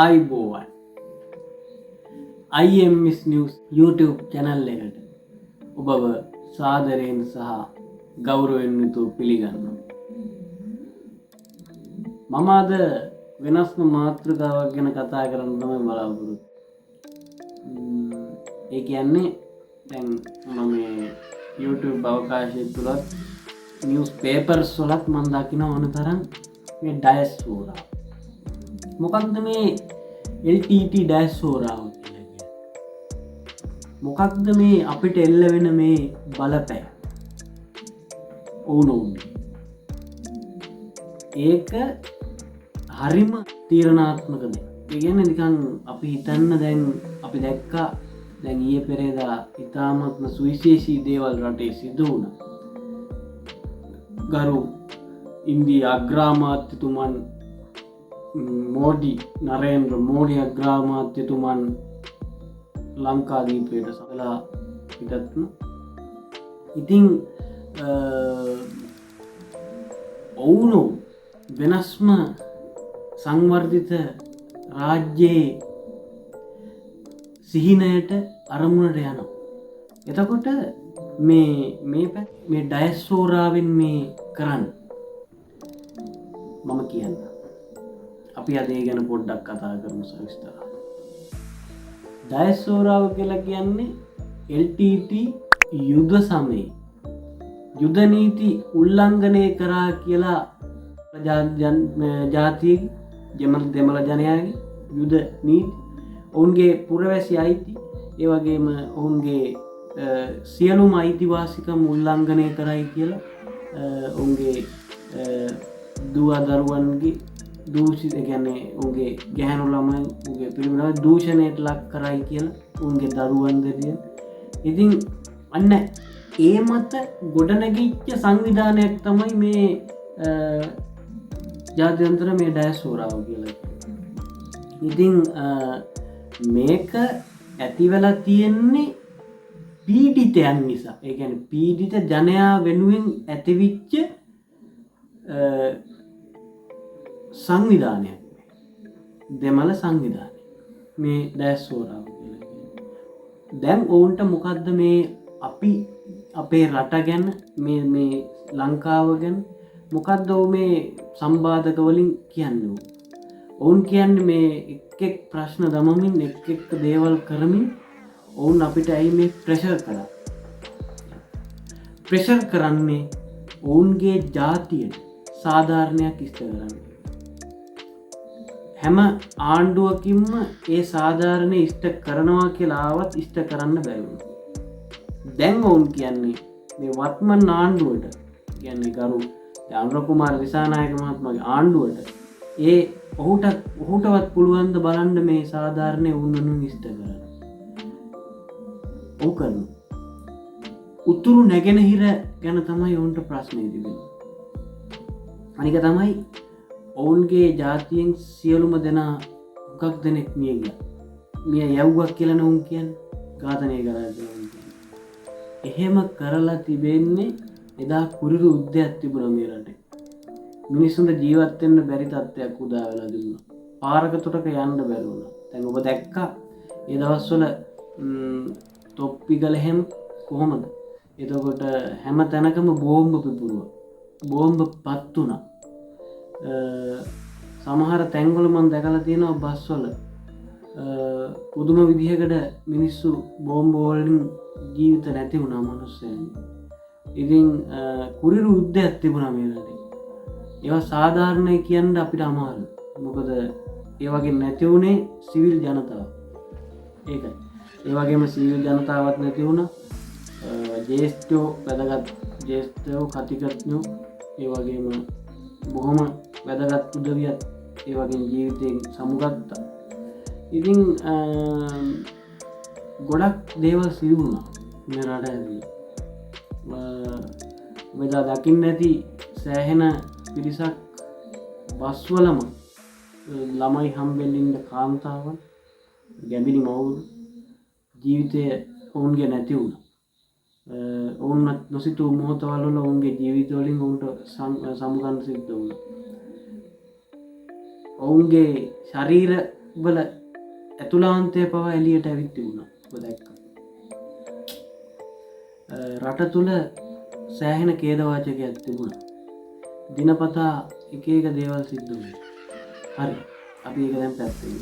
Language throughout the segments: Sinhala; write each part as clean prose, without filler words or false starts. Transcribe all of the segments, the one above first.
ආයිබෝවන් IMS News YouTube channel එකට ඔබව සාදරයෙන් සහ ගෞරවයෙන් යුතුව පිළිගන්නවා. මම අද වෙනස්ම මාතෘකාවක් ගැන කතා කරන්න තමයි බලාපොරොත්තු. ඒ කියන්නේ දැන් මම YouTube අවකාශය තුලත් නිවුස් පේපර්ස් වලත් මම දකින ඕන තරම් මේ ඩයස්පෝරා. මොකක්ද මේ LTT ඩයස්පෝරාව කියලා කියන්නේ? මොකක්ද මේ අපිට එල්ල වෙන මේ බලපෑ? ඕනෝන් ඒක හරිම තීරණාත්මක දෙයක්. ඒ කියන්නේ නිකන් අපි හිතන්න දැන් අපි දැක්කා දැන් ඊයේ පෙරේදා ඉතාමත්ම සුවිශේෂී දේවල් රටේ සිදු වුණා. ගරු ඉන්දියා අග්‍රාමාත්‍යතුමන් මෝඩි නරේන්ද්‍ර මෝඩි අග්‍රාමාත්‍යතුමන් ලංකාදීපයට සකලා පිටත්න. ඉතිං ඔවුනු වෙනස්ම සංවර්ධිත රාජ්‍යයේ සිහිනයට අරමුණට යනවා. එතකොට මේ ඩයස්පෝරාවෙන් මේ කරන්න මම කියන්න. අපි අදේ ගැන පොඩ්ඩක් කතා කරමු සවිස්තර. ඩයස්පෝරාව කියලා කියන්නේ LTT යුද්ධ සමයේ යුද නීති උල්ලංඝනය කරා කියලා ජාතිය දෙමළ ජනයාගේ යුද නීති ඔවුන්ගේ පුරවැසි අයිති ඒ වගේම ඔවුන්ගේ සියලුම අයිතිවාසිකම් උල්ලංඝනය කරයි කියලා ඔවුන්ගේ දුවා දරුවන්ගේ දූෂිත කියන්නේ උන්ගේ ගැහැණු ළමයි උන්ගේ පිරිමිලා දූෂණයට ලක් කරයි කියලා උන්ගේ දරුවන් දෙවියන්. ඉතින් අන්න ඒ මත ගොඩනැගිච්ච සංවිධානයක් තමයි මේ ජාත්‍යන්තර මේ ඩයස්පෝරාව කියලා. ඉතින් මේක ඇති වෙලා තියෙන්නේ පීඩිතයන් නිසා. ඒ කියන්නේ පීඩිත ජනයා වෙනුවෙන් ඇතිවිච්ච සංවිධානයක්. දෙමළ සංවිධානය මේ ඩයස්පෝරාව කියලා කියන්නේ. දැන් ඔවුන්ට මොකද්ද මේ අපි අපේ රට ගැන මේ ලංකාව ගැන මොකද්ද මේ සම්බාධක වලින් කියන්නේ? ඔවුන් කියන්නේ මේ එක් ප්‍රශ්න දමමින් එක් දේවල් කරමින් ඔවුන් අපිට ඇයි මේ ප්‍රෙෂර් කරා? ප්‍රෙෂර් කරන්නේ ඔවුන්ගේ ජාතියට සාධාරණයක් ඉෂ්ට කරන්නේ. හැම ආණ්ඩුවකින්ම ඒ සාධාරණය ඉෂ්ට කරනවා කියලා ආවත් ඉෂ්ට කරන්න බැරි වුණා. දැන් ඔවුන් කියන්නේ මේ වත්මන් ආණ්ඩුවට කියන්නේ ගරු අනුර කුමාර දිසානායක මහත්මයාගේ ආණ්ඩුවට ඒ ඔහුටවත් පුළුවන් ද බලන්න මේ සාධාරණය වුණනුන් ඉෂ්ට කරන්න. ඔව් කරනවා. උතුරු නැගෙනහිර ගැන තමයි ඔවුන්ට ප්‍රශ්නේ තිබෙන්නේ. අනික තමයි ඔවුන්ගේ ජාතියෙන් සියලුම දෙනා හුඟක් දෙනෙක් මිය ගියා. මිය යව්වා කියලා නෝන් කියන්නේ ඝාතනය කරා කියලා. එහෙම කරලා තිබෙන්නේ එදා කුරිරු යුද්ධයක් තිබුණා මේ රටේ. මිනිස්සුන්ට ජීවත් වෙන්න බැරි තත්ත්වයක් උදා වෙලා දුන්නා. පාරක තොටක යන්න බැරි වුණා. දැන් ඔබ දැක්කා ඒ දවස්වල තොප්පිගල හැම කොහොමද? එතකොට හැම තැනකම බෝම්බ පිපුරුවා. බෝම්බ පත් වුණා. සමහර තැන්වල මම දැකලා තියෙනවා බස්වල පුදුම විදිහකට මිනිස්සු බෝම්බ වලින් ජීවිත නැති වුණා මිනිස්සුන්. ඉතින් කුරිරු යුද්ධයක් තිබුණා මේ රටේ. ඒවා සාධාරණයි කියන්න අපිට අමාරුයි. මොකද ඒ වගේ නැති වුණේ සිවිල් ජනතාව. ඒකයි. ඒ වගේම සිවිල් ජනතාවත් නැති වුණා. ජේෂ්ඨයෝ වැදගත් ජේෂ්ඨයෝ කතිකඥයෝ ඒ වගේම බොහොම වැදගත් උදවියත් ඒ වගේ ජීවිතයෙන් සමුගත්තා. ඉතින් ගොඩක් දේවල් සිදු වුණා මේ රට ඇතුලේ. වෙදා දකින්න නැති සෑහෙන පිරිසක් බස්වලම ළමයි හම්බෙල්ලින්න කාන්තාවන් ගැබිනි මවුරු ජීවිතය ඔවුන්ගේ නැති වුණා. ඔවුන්ත් නොසිතූ මොහොතවල් වල ඔවුන්ගේ ජීවිතවලින් ඔවුන්ට සමුගන්න සිද්ධ වුණා. ඔවුන්ගේ ශරීර වල ඇතුළාන්තය පවා එළියට ඇවිත් තිබුණා. ඔබ දැක්කා. රට තුල සෑහෙන ඛේදවාචකයක් තිබුණා. දිනපතා එක එක දේවල් සිද්ධ වුණා. හරි. අපි ඒක දැන් පැත්තකින්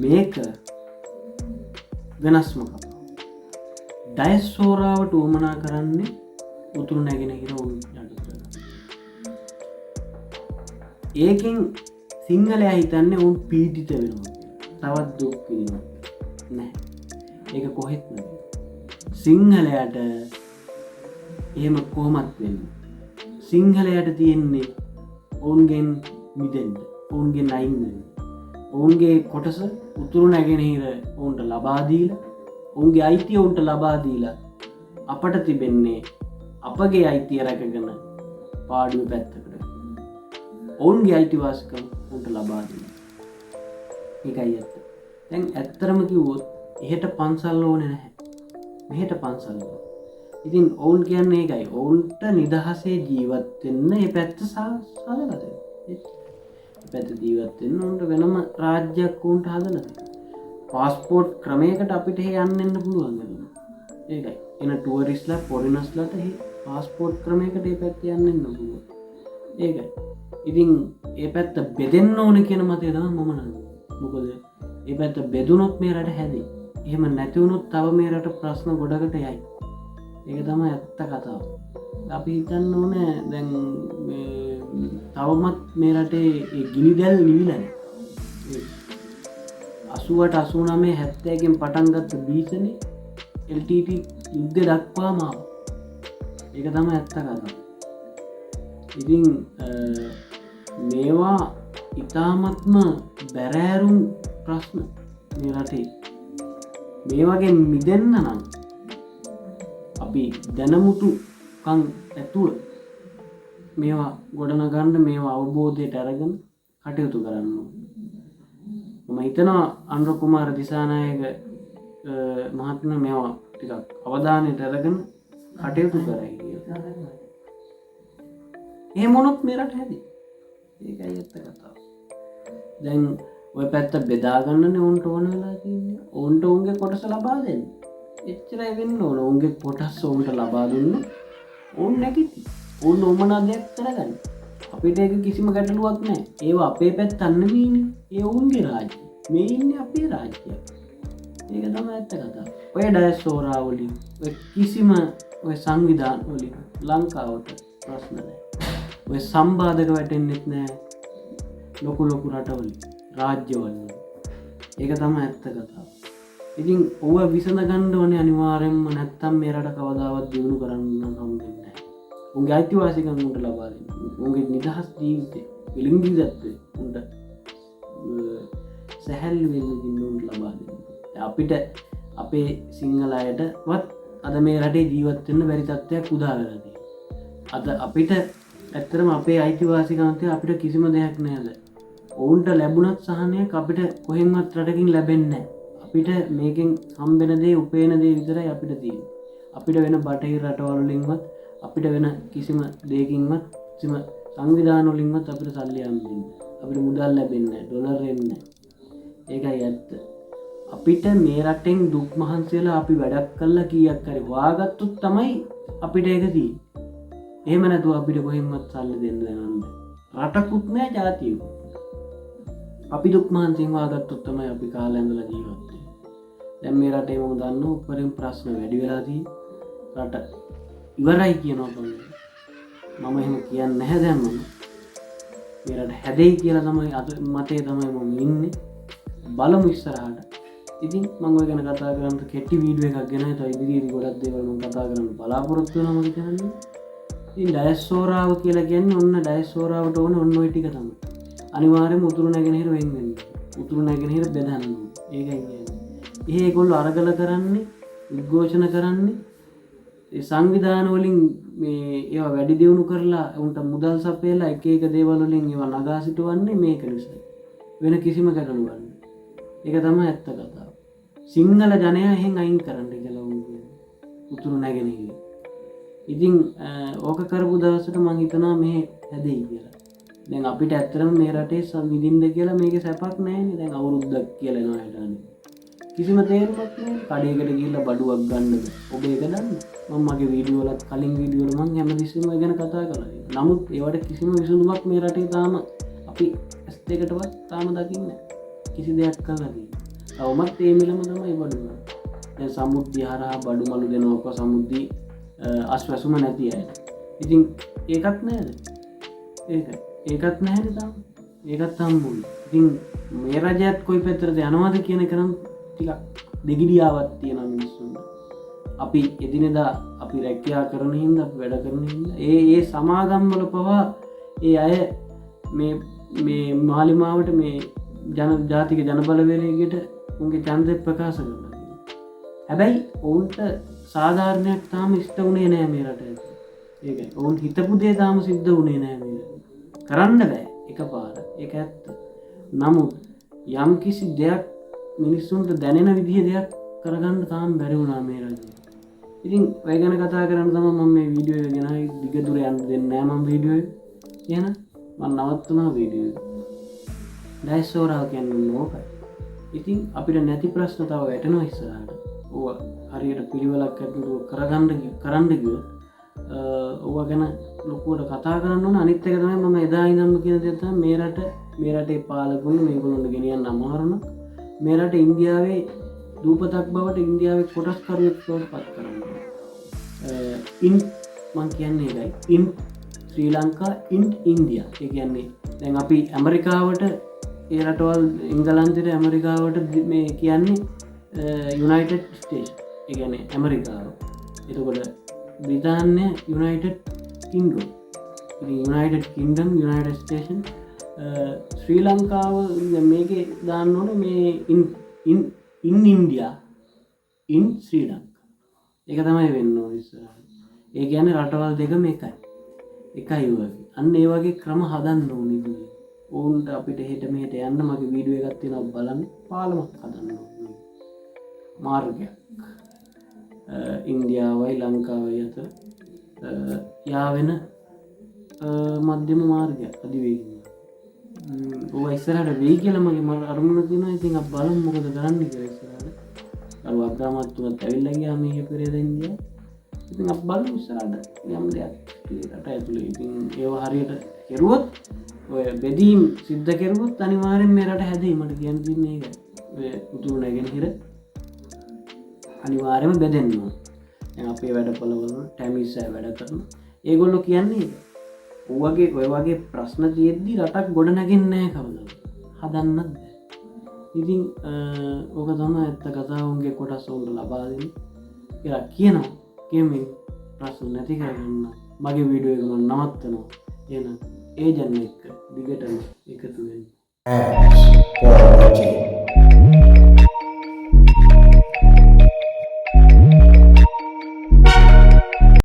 මේක වෙනස්ම කතාවක්. ඩයස්පෝරාවට උවමනා කරන්නේ උතුරු නැගෙනහිර ඔවුන් යටතට. ඒකෙන් සිංහලයා හිතන්නේ ඔවුන් පීඩිත වෙනවා. තවත් දුක් විඳිනවා. නැහැ. ඒක කොහෙත් නෙවෙයි. සිංහලයට එහෙම කොහොමත් වෙන්නේ. සිංහලයට තියෙන්නේ ඔවුන්ගෙන් මිදෙන්න, ඔවුන්ගෙන් අයින් වෙන්න. ඔවුන්ගේ කොටස උතුරු නැගෙනහිර ඔවුන්ට ලබා දීලා, ඔවුන්ගේ අයිතිය ඔවුන්ට ලබා දීලා අපට තිබෙන්නේ අපගේ අයිතිය රැකගෙන පාඩුවේ පැත්තකට. ඔවුන්ගේ අයිතිවාසිකම් ඔවුන්ට ලබා දෙන්න. ඒකයි ඇත්ත. දැන් ඇත්තරම කිව්වොත් එහෙට පන්සල් ඕනේ නැහැ. මෙහෙට පන්සල් ඕනේ. ඉතින් ඔවුන් කියන්නේ ඒකයි. ඔවුන්ට නිදහසේ ජීවත් වෙන්න මේ පැත්ත සලකලා දෙන්න. ඒ පැත්ත ජීවත් වෙන්න ඔවුන්ට වෙනම රාජ්‍යයක් උන්ට හදලා දෙන්න. පාස්පෝර්ට් ක්‍රමයකට අපිට යන්න පුළුවන් නේද? ඒකයි. එන ටුවරිස්ට්ලා ෆොරිනර්ස්ලාට පාස්පෝර්ට් ක්‍රමයකට මේ පැත්ත යන්න පුළුවන්. ඒකයි. ඉතින් ඒ පැත්ත බෙදෙන්න ඕනේ කියන මතය තමයි මම නන්නේ. මොකද ඒ පැත්ත බෙදුනොත් මේ රට හැදෙයි. එහෙම නැති වුණොත් තව මේ රට ප්‍රශ්න ගොඩකට යයි. ඒක තමයි ඇත්ත කතාව. අපි හිතන්න ඕනේ දැන් තවමත් මේ රටේ ඒ ගිනි දැල් නිවිලා නැහැ. 88 89 70 කින් පටන් ගත්ත බීසනේ LTT යුද්ධ දක්වාම ආවා. ඒක තමයි ඇත්ත කතාව. ඉතින් මේවා ඉතාමත්ම බැරෑරුම් ප්‍රශ්න මේ රටේ. මේ වගේ මිදෙන්න නම් අපි දැනමුතුකම් ඇතුව මේවා ගොඩනගන්න, මේවා අවබෝධයට අරගෙන කටයුතු කරන්න. මම හිතනවා අනුර කුමාර දිසානායක මහත්මයා මේවා ටිකක් අවධානයට අරගෙන කටයුතු කරයි කියලා. එහෙම වුණොත් මේ රට හැදෙයි. ඒකයි ඇත්ත කතාව. දැන් ඔය පැත්ත බෙදාගන්නනේ ඔවුන්ට ඕන වෙලා තියෙන්නේ. ඔවුන්ට ඔවුන්ගේ කොටස ලබා දෙන්න. එච්චරයි වෙන්න ඕන. ඔවුන්ගේ කොටස් ඔවුන්ට ලබා දුන්නොත් ඔවුන් නැගිටි. ඔවුන් ඕමනා දෙයක් කරගන්න. අපිට ඒක කිසිම ගැටලුවක් නැහැ. ඒවා අපේ පැත්තක් නෙවෙයිනේ. ඒ ඔවුන්ගේ රාජ්‍ය. මේ ඉන්නේ අපේ රාජ්‍යය. ඒක තමයි ඇත්ත කතාව. ඔය ඩයස්පෝරා වලින් ඔය කිසිම ඔය සංවිධාන වලින් ලංකාවට ප්‍රශ්න නැහැ. ඔය සම්බාධක වැටෙන්නෙත් නැහැ ලොකු ලොකු රටවලින්, රාජ්‍යවලින්. ඒක තමයි ඇත්ත කතාව. ඉතින් ඔව විසඳ ගන්න ඕනේ අනිවාර්යෙන්ම. නැත්තම් මේ රට කවදාවත් දියුණු කරන්න හම්බෙන්නේ නැහැ. උන්ගේ අයිතිවාසිකම් උන්ට ලබා දෙන්න. උන්ගේ නිදහස් ජීවිතේ, විලිංගිදත්වය උන්ට සැහැල්ලු වෙන්න උන්ට ලබා දෙන්න. අපිට අපේ සිංහල අයටවත් අද මේ රටේ ජීවත් වෙන්න බැරි තත්ත්වයක් උදා වෙලා තියෙනවා. අද අපිට ඇත්තටම අපේ අයිතිවාසිකම් අපිට කිසිම දෙයක් නෑද. ඔවුන්ට ලැබුණත් සහනයක් අපිට කොහෙන්වත් රටකින් ලැබෙන්නේ නැහැ. අපිට මේකෙන් හම්බෙන දේ, උපේන දේ විතරයි අපිට තියෙන්නේ. අපිට වෙන බටහිර රටවල් වලින්වත්, අපිට වෙන කිසිම දෙයකින්වත්, කිසිම සංවිධාන වලින්වත් අපිට සල්ලි හම්බෙන්නේ නැහැ. අපිට මුදල් ලැබෙන්නේ නැහැ, ඩොලර් එන්නේ නැහැ. ඒකයි ඇත්ත. අපිට මේ රටෙන් දුක් මහන්සි වෙලා අපි වැඩක් කළා කීයක් හරි හොයාගත්තොත් තමයි අපිට ඒක තියෙන්නේ. එහෙම නැතුව අපිට කොහෙන්වත් සල්ලි දෙන්න දෙන්නේ රටකුත් නැහැ, ජාතියකුත්. අපි දුක් මහන්සියෙන් හොයාගත්තොත් තමයි අපි කාලේ ඉඳලා ජීවත් වෙන්නේ. දැන් මේ රටේ මම දන්නවා උඩරින් ප්‍රශ්න වැඩි වෙලා තියෙන්නේ. රට ඉවරයි කියනවා තමයි. මම එහෙම කියන්නේ නැහැ දැන් මම. මේ රට හැදෙයි කියලා තමයි අද මතේ තමයි මම ඉන්නේ. බලමු ඉස්සරහට. ඉතින් මම ඔය ගැන කතා කරන්න කෙටි වීඩියෝ එකක් ගෙනයි තව ඉදිරියේදී ගොඩක් දේවල් මම කතා කරන්න බලාපොරොත්තු වෙනවා මම කියන්නේ. ඉතින් ඩයස්පෝරාව කියලා කියන්නේ ඔන්න ඩයස්පෝරාවට ඕනේ ඔන්න ඔය ටික තමයි. අනිවාර්යයෙන්ම උතුරු නැගෙනහිර වෙන් වෙන්න. උතුරු නැගෙනහිර බෙදන්න. ඒකයි කියන්නේ. ඒගොල්ලෝ අරගල කරන්නේ, උද්ඝෝෂණ කරන්නේ ඒ සංවිධාන වලින් මේ ඒවා වැඩි දියුණු කරලා උන්ට මුදල් සපයලා එක එක දේවල් වලින් ඒවා නගා සිටවන්නේ මේක නිසා. වෙන කිසිම ගැටලුවක් නැහැ. ඒක තමයි ඇත්ත කතාව. සිංහල ජනයා එහෙන් අයින් කරන්න කියලා උතුරු නැගෙනහිර. ඉතින් ඕක කරපු දවසට මං හිතනවා මේ හැදෙයි කියලා. දැන් අපිට ඇත්තටම මේ රටේ විඳින්න කියලා මේකේ සැපක් නැහැනේ. දැන් අවුරුද්දක් කියලා එනවා හිටානේ. කිසිම තේරුමක් නැහැ. කඩේකට ගිහිල්ලා බඩුවක් ගන්නද ඔබ ඒක දන්නේ? මම මගේ වීඩියෝ වලත් කලින් වීඩියෝ වල මම හැමතිස්සෙම ඒ ගැන කතා කළා. නමුත් ඒවට කිසිම විසඳුමක් මේ රටේ තාම අපි S2කටවත් තාම දකින්නේ නැහැ. කිසි දෙයක් කරලා තියෙන්නේ. තවමත් ඒ මිලම තමයි බඩු ගන්න. දැන් සමුද්දී හරහා බඩු මලු දෙනවක සමුද්දී අස්වැසුම නැති අය. ඉතින් ඒකත් නෑද? ඒකත් නැහැනේ තාම. ඒකත් හම්බුනේ. ඉතින් මේ රජයත් කොයි පැත්තටද යනවද කියන එක නම් ටිකක් දෙගිඩියාවක් තියෙනවා මිනිස්සුන්ට. අපි එදිනෙදා අපි රැකියාව කරන හින්දා අපි වැඩ කරන හින්දා ඒ සමාගම් වල පවා ඒ අය මේ මාලිමාවට මේ ජාතික ජනබලවේගයට උන්ගේ ඡන්දය ප්‍රකාශ කරනවා. හැබැයි ඔවුන්ට සාධාරණයක් තාම ඉෂ්ට වුණේ නෑ මේ රටේ. ඒකයි. ඔවුන් හිතපු දේ තාම සිද්ධ වුණේ නෑ මේ රටේ. කරන්න බෑ එකපාර. ඒක ඇත්ත. නමුත් යම් කිසි දෙයක් මිනිස්සුන්ට දැනෙන විදිහ දෙයක් කරගන්න තාම බැරි වුණා මේ රටේ. ඉතින් ඔය ගැන කතා කරන්න තමයි මම මේ වීඩියෝ එක ගෙනාවේ. දිග දුර යන්න දෙන්නේ නෑ මම වීඩියෝ එක. එහෙනම් මම නවත්තුනවා වීඩියෝ එක. ඩයස්පෝරාව කියන්නේ ඕකයි. ඉතින් අපිට නැති ප්‍රශ්න තව වැටෙනවා ඉස්සරහට. ඕවා හරියට පිළිවෙලක් ඇතුළු කරන්න ගියොත් ඕවා ගැන ලොකුවට කතා කරන්න ඕන. අනිත් එක තමයි මම එදා ඉඳන්ම කියන දේ තමයි මේ රටේ පාලකුන් මේගොල්ලොන්ට ගෙනියන්න අමාරුන. මේ රට ඉන්දියාවේ දූපතක් බවට ඉන්දියාවේ කොටස්කරුවෙක් බවට පත් කරන්න. මං කියන්නේ ඒකයි. ශ්‍රී ලංකා ඉන්දියා. ඒ කියන්නේ දැන් අපි ඇමරිකාවට ඒ රටවල් එංගලන්තයට ඇමරිකාවට මේ කියන්නේ යුනයිටඩ් ස්ටේට්ස්. ඒ කියන්නේ ඇමරිකාව. එතකොට බ්‍රිතාන්‍ය යුනයිටඩ් කින්ග්ඩම්. ඉතින් යුනයිටඩ් කින්ග්ඩම් යුනයිටඩ් ස්ටේට්ස් ශ්‍රී ලංකාව මේකේ දාන්න ඕනේ මේ ඉන්දියා ශ්‍රී ලංකා. ඒක තමයි වෙන්න ඕනේ ඉස්සරහට. ඒ කියන්නේ රටවල් දෙකම එකයි වගේ. අන්න ඒ වගේ ක්‍රම හදන්න ඕනේ. ඕන්ට අපිට හෙට මෙහෙට යන්න මගේ වීඩියෝ එකක් තියෙනවා බලන්න. පාලමක් හදන්න ඕනේ. මාර්ගයක්. ඉන්දියාවයි ලංකාවයි අතර යාවෙන මධ්‍යම මාර්ගයක් අධිවේගී. ඔය ඉස්සරහට වෙයි කියලා මගේ අරමුණ තියෙනවා. ඉතින් අපි බලමු මොකද කරන්න කියලා ඉස්සරහට. අර වග්ගාමත්තුත් ඇවිල්ලා ගියා මේ පෙරේද ඉන්දියා. ඉතින් අපි බලමු ඉස්සරහට යම් දෙයක් රට ඇතුලේ. ඉතින් ඒව හරියට කෙරුවොත් ඔය බෙදීම් සිද්ධ කෙරුවොත් අනිවාර්යෙන් මේ රට හැදෙයි. මට කියන්න තියෙන්නේ ඒකයි. ඔය උතුරු නැගෙනහිර අනිවාර්යයෙන්ම බෙදෙන්න ඕන. දැන් අපේ වැඩපොළවල ටැමිස් අය වැඩ කරනවා. ඒගොල්ලෝ කියන්නේ ඔය වගේ ප්‍රශ්න තියෙද්දි රටක් ගොඩ නැගෙන්නේ නැහැ කවදාවත්. හදන්නත් බෑ. ඉතින් ඕක තමයි ඇත්ත කතාව. උන්ගේ කොටස් උන්ට ලබා දෙන්න කියලා කියනවා. කෙමින් ප්‍රශ්න නැති කරගන්න මගේ වීඩියෝ එක මම නවත්තනවා. එහෙනම් ඒ ජන එක්ක දිගටම එකතු වෙන්න.